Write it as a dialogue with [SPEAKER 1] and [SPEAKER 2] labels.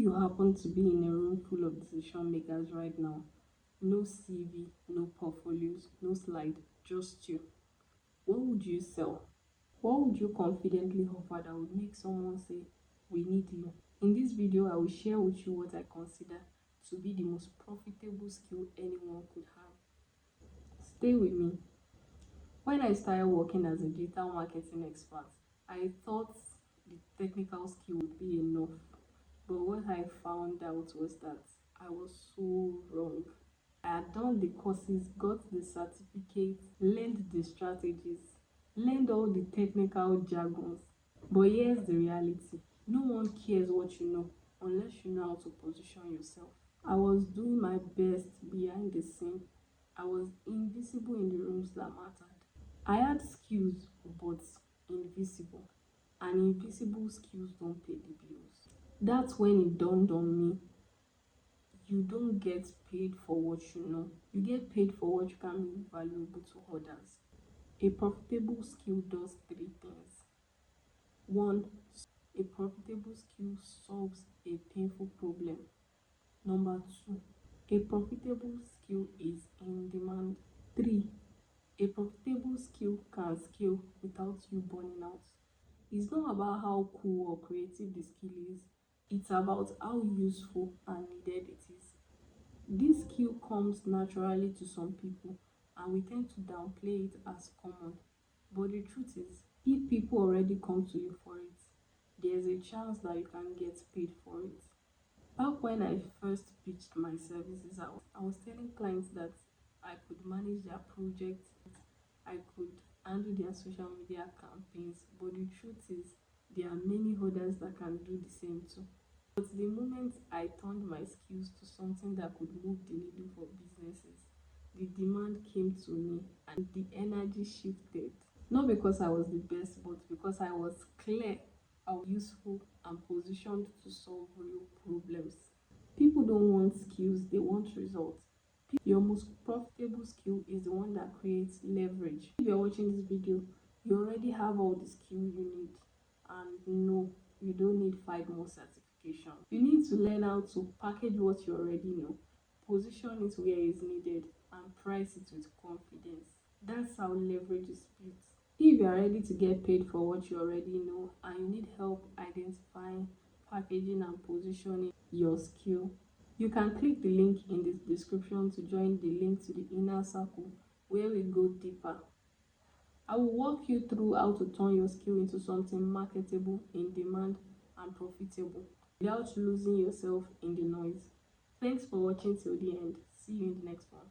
[SPEAKER 1] you happen to be in a room full of decision makers right now, no CV, no portfolios, no slide, just you, what would you sell? What would you confidently offer that would make someone say, "We need you"? In this video, I will share with you what I consider to be the most profitable skill anyone could have. Stay with me. When I started working as a digital marketing expert, I thought the technical skill would be enough. But what I found out was that I was so wrong. I had done the courses, got the certificates, learned the strategies, learned all the technical jargons. But here's the reality: no one cares what you know unless you know how to position yourself. I was doing my best behind the scene. I was invisible in the rooms that mattered. I had skills, but invisible. And invisible skills don't pay the bills. That's when it dawned on me: you don't get paid for what you know, you get paid for what you can make valuable to others. A profitable skill does three things. One, a profitable skill solves a painful problem. Number two, a profitable skill is in demand. Three, a profitable skill can scale without you burning out. It's not about how cool or creative the skill is, it's about how useful and needed it is. This skill comes naturally to some people, and we tend to downplay it as common. But the truth is, if people already come to you for it, there's a chance that you can get paid for it. Back when I first pitched my services, I was telling clients that I could manage their projects, I could handle their social media campaigns, but the truth is, there are many others that can do the same too. But the moment I turned my skills to something that could move the needle for businesses, the demand came to me and the energy shifted. Not because I was the best, but because I was clear, I was useful and positioned to solve real problems. People don't want skills, they want results. Your most profitable skill is the one that creates leverage. If you're watching this video, you already have all the skill you need. And no, you don't need 5 more certifications. You need to learn how to package what you already know, position it where it's needed, and price it with confidence. That's how leverage is built. If you are ready to get paid for what you already know and you need help identifying, packaging, and positioning your skill, you can click the link in the description to join the link to the inner circle where we go deeper. I will walk you through how to turn your skill into something marketable, in demand, and profitable without losing yourself in the noise. Thanks for watching till the end. See you in the next one.